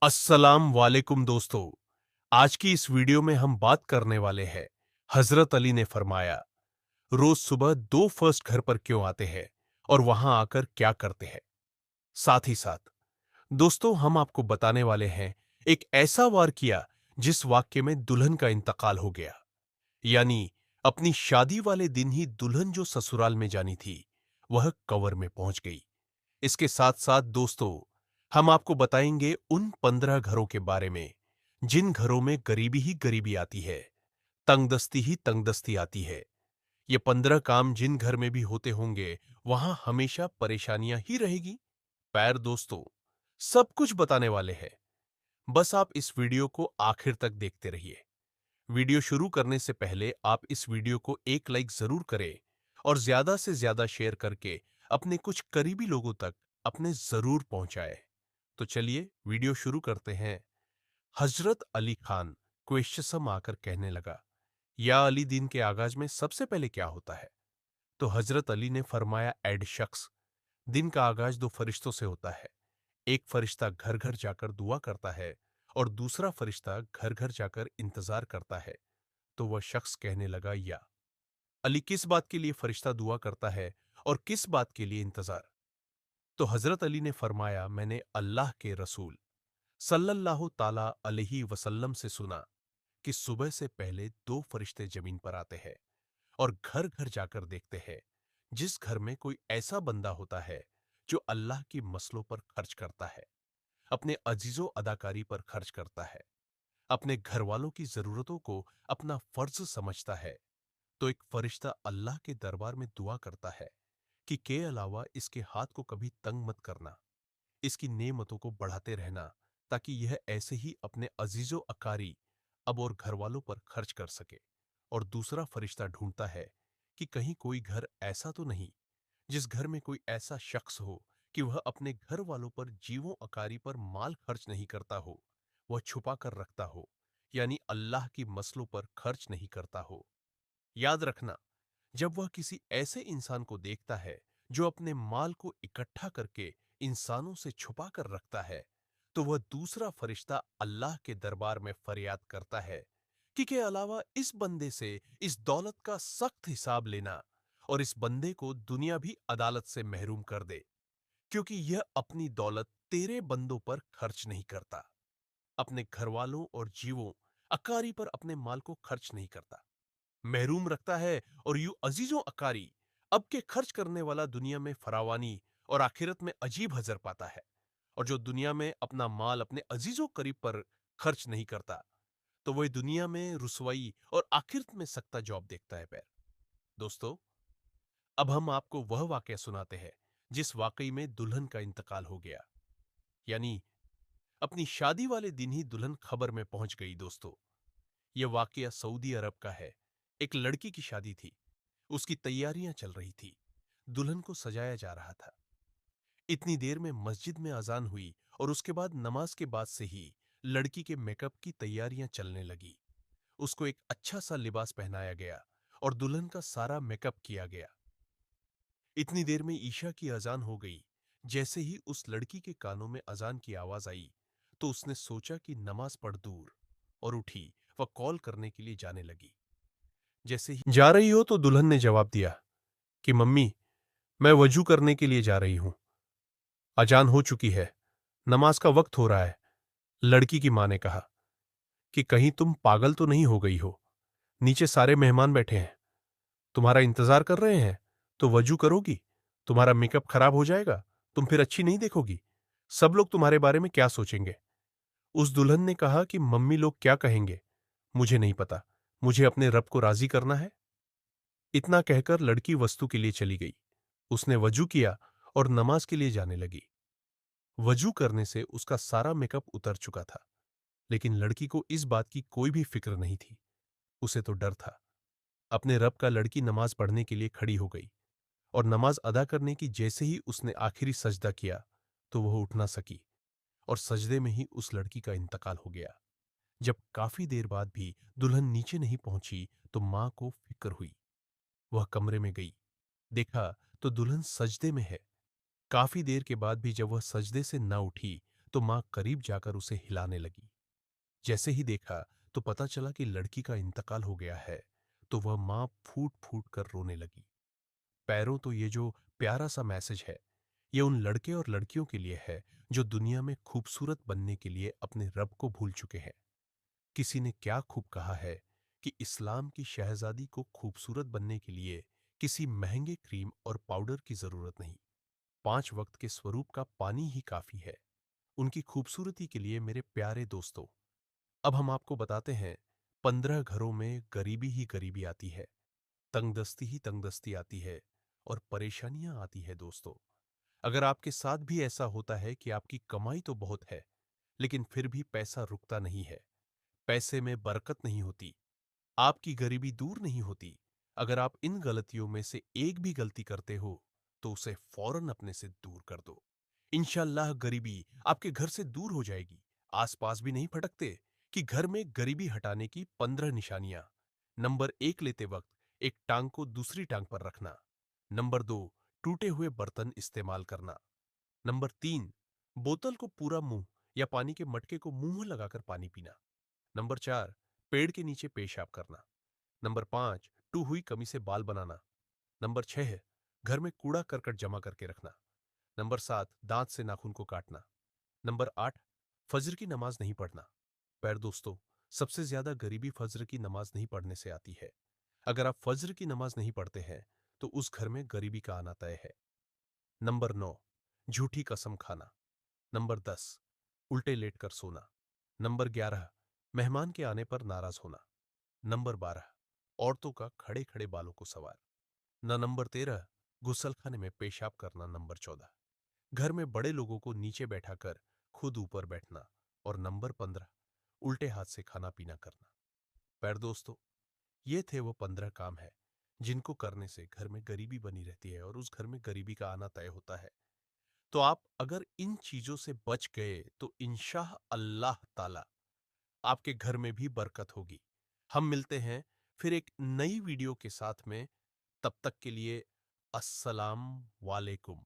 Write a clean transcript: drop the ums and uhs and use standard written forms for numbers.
अस्सलाम वालेकुम दोस्तों। आज की इस वीडियो में हम बात करने वाले हैं हजरत अली ने फरमाया रोज सुबह दो फर्स्ट घर पर क्यों आते हैं और वहां आकर क्या करते हैं। साथ ही साथ दोस्तों हम आपको बताने वाले हैं एक ऐसा वाकया जिस वाक्य में दुल्हन का इंतकाल हो गया, यानी अपनी शादी वाले दिन ही दुल्हन जो ससुराल में जानी थी वह कवर में पहुंच गई। इसके साथ साथ दोस्तों हम आपको बताएंगे उन 15 घरों के बारे में जिन घरों में गरीबी ही गरीबी आती है, तंगदस्ती ही तंगदस्ती आती है। ये 15 काम जिन घर में भी होते होंगे वहां हमेशा परेशानियां ही रहेगी। पैर दोस्तों सब कुछ बताने वाले हैं, बस आप इस वीडियो को आखिर तक देखते रहिए। वीडियो शुरू करने से पहले आप इस वीडियो को एक लाइक जरूर करें और ज्यादा से ज्यादा शेयर करके अपने कुछ करीबी लोगों तक अपने जरूर पहुंचाए। तो चलिए वीडियो शुरू करते हैं। हजरत अली खान क्वेश्चन आकर कहने लगा, या अली दिन के आगाज में सबसे पहले क्या होता है? तो हजरत अली ने फरमाया, एड शख्स, दिन का आगाज दो फरिश्तों से होता है। एक फरिश्ता घर घर जाकर दुआ करता है और दूसरा फरिश्ता घर घर जाकर इंतजार करता है। तो वह शख्स कहने लगा, या अली किस बात के लिए फरिश्ता दुआ करता है और किस बात के लिए इंतजार? तो हजरत अली ने फरमाया, मैंने अल्लाह के रसूल सल्लल्लाहु ताला अलैहि वसल्लम से सुना कि सुबह से पहले दो फरिश्ते जमीन पर आते हैं और घर घर जाकर देखते हैं जिस घर में कोई ऐसा बंदा होता है जो अल्लाह की मसलों पर खर्च करता है, अपने अजीजों अदाकारी पर खर्च करता है, अपने घर वालों की जरूरतों को अपना फर्ज समझता है, तो एक फरिश्ता अल्लाह के दरबार में दुआ करता है कि के अलावा इसके हाथ को कभी तंग मत करना, इसकी नेमतों को बढ़ाते रहना, ताकि यह ऐसे ही अपने अजीजों अकारी अब और घर वालों पर खर्च कर सके। और दूसरा फरिश्ता ढूंढता है कि कहीं कोई घर ऐसा तो नहीं जिस घर में कोई ऐसा शख्स हो कि वह अपने घर वालों पर जीवों अकारी पर माल खर्च नहीं करता हो, वह छुपा कर रखता हो, यानी अल्लाह की मसलों पर खर्च नहीं करता हो। याद रखना, जब वह किसी ऐसे इंसान को देखता है जो अपने माल को इकट्ठा करके इंसानों से छुपा कर रखता है, तो वह दूसरा फरिश्ता अल्लाह के दरबार में फरियाद करता है कि के अलावा इस बंदे से इस दौलत का सख्त हिसाब लेना और इस बंदे को दुनिया भी अदालत से महरूम कर दे, क्योंकि यह अपनी दौलत तेरे बंदों पर खर्च नहीं करता, अपने घर वालों और जीवों अकारी पर अपने माल को खर्च नहीं करता, महरूम रखता है। और यूं अजीजों अकारी अब के खर्च करने वाला दुनिया में फरावानी और आखिरत में अजीब हजर पाता है। और जो दुनिया में अपना माल अपने अजीजों करीब पर खर्च नहीं करता, तो वही दुनिया में रुसवाई और आखिरत में सख्ता जवाब देखता है। पैर दोस्तों अब हम आपको वह वाकया सुनाते हैं जिस वाकई में दुल्हन का इंतकाल हो गया, यानी अपनी शादी वाले दिन ही दुल्हन खबर में पहुंच गई। दोस्तों यह वाकया सऊदी अरब का है। एक लड़की की शादी थी, उसकी तैयारियां चल रही थी, दुल्हन को सजाया जा रहा था। इतनी देर में मस्जिद में अजान हुई और उसके बाद नमाज के बाद से ही लड़की के मेकअप की तैयारियां चलने लगी। उसको एक अच्छा सा लिबास पहनाया गया और दुल्हन का सारा मेकअप किया गया। इतनी देर में ईशा की अजान हो गई। जैसे ही उस लड़की के कानों में अजान की आवाज आई तो उसने सोचा कि नमाज पढ़ दूर, और उठी वह कॉल करने के लिए जाने लगी। जैसे ही जा रही हो तो दुल्हन ने जवाब दिया कि मम्मी, मैं वजू करने के लिए जा रही हूं, अजान हो चुकी है, नमाज का वक्त हो रहा है। लड़की की मां ने कहा कि कहीं तुम पागल तो नहीं हो गई हो, नीचे सारे मेहमान बैठे हैं, तुम्हारा इंतजार कर रहे हैं, तो वजू करोगी? तुम्हारा मेकअप खराब हो जाएगा, तुम फिर अच्छी नहीं देखोगी, सब लोग तुम्हारे बारे में क्या सोचेंगे? उस दुल्हन ने कहा कि मम्मी लोग क्या कहेंगे मुझे नहीं पता, मुझे अपने रब को राजी करना है। इतना कहकर लड़की वस्तु के लिए चली गई। उसने वजू किया और नमाज के लिए जाने लगी। वजू करने से उसका सारा मेकअप उतर चुका था, लेकिन लड़की को इस बात की कोई भी फिक्र नहीं थी। उसे तो डर था। अपने रब का लड़की नमाज पढ़ने के लिए खड़ी हो गई और नमाज अदा करने की जैसे ही उसने आखिरी सजदा किया तो वह उठ ना सकी और सजदे में ही उस लड़की का इंतकाल हो गया। जब काफी देर बाद भी दुल्हन नीचे नहीं पहुंची तो मां को फिक्र हुई। वह कमरे में गई, देखा तो दुल्हन सजदे में है। काफी देर के बाद भी जब वह सजदे से न उठी तो मां करीब जाकर उसे हिलाने लगी। जैसे ही देखा तो पता चला कि लड़की का इंतकाल हो गया है, तो वह मां फूट फूट कर रोने लगी। पैरों, तो ये जो प्यारा सा मैसेज है, ये उन लड़के और लड़कियों के लिए है जो दुनिया में खूबसूरत बनने के लिए अपने रब को भूल चुके हैं। किसी ने क्या खूब कहा है कि इस्लाम की शहजादी को खूबसूरत बनने के लिए किसी महंगे क्रीम और पाउडर की जरूरत नहीं, 5 वक्त के स्वरूप का पानी ही काफी है उनकी खूबसूरती के लिए। मेरे प्यारे दोस्तों, अब हम आपको बताते हैं, 15 घरों में गरीबी ही गरीबी आती है, तंगदस्ती ही तंगदस्ती आती है और परेशानियां आती है। दोस्तों, अगर आपके साथ भी ऐसा होता है कि आपकी कमाई तो बहुत है लेकिन फिर भी पैसा रुकता नहीं है, पैसे में बरकत नहीं होती, आपकी गरीबी दूर नहीं होती, अगर आप इन गलतियों में से एक भी गलती करते हो तो उसे फौरन अपने से दूर कर दो। इंशाल्लाह गरीबी आपके घर से दूर हो जाएगी। आसपास भी नहीं भटकते कि घर में गरीबी हटाने की 15 निशानियां। नंबर 1 लेते वक्त एक टांग को दूसरी टांग पर रखना। नंबर 2, टूटे हुए बर्तन इस्तेमाल करना। नंबर 3, बोतल को पूरा मुंह या पानी के मटके को मुंह में लगाकर पानी पीना। नंबर 4, पेड़ के नीचे पेशाब करना। नंबर 5, टू हुई कमी से बाल बनाना। नंबर 6, घर में कूड़ा करकट जमा करके रखना। नंबर 7, दांत से नाखून को काटना। नंबर 8, फज्र की नमाज नहीं पढ़ना। पैर दोस्तों, सबसे ज्यादा गरीबी फज्र की नमाज नहीं पढ़ने से आती है। अगर आप फज्र की नमाज नहीं पढ़ते हैं तो उस घर में गरीबी का आना तय है। नंबर 9, झूठी कसम खाना। नंबर 10, उल्टे लेटकर सोना। नंबर 11, मेहमान के आने पर नाराज होना। नंबर 12, औरतों का खड़े खड़े बालों को सवार न। नंबर 13, गुसलखाने में पेशाब करना। नंबर 14, घर में बड़े लोगों को नीचे बैठाकर खुद ऊपर बैठना। और नंबर 15, उल्टे हाथ से खाना पीना करना। पर दोस्तों, ये थे वो 15 काम है जिनको करने से घर में गरीबी बनी रहती है और उस घर में गरीबी का आना तय होता है। तो आप अगर इन चीजों से बच गए तो इंशाह अल्लाह ताला आपके घर में भी बरकत होगी। हम मिलते हैं फिर एक नई वीडियो के साथ में। तब तक के लिए अस्सलाम वालेकुम।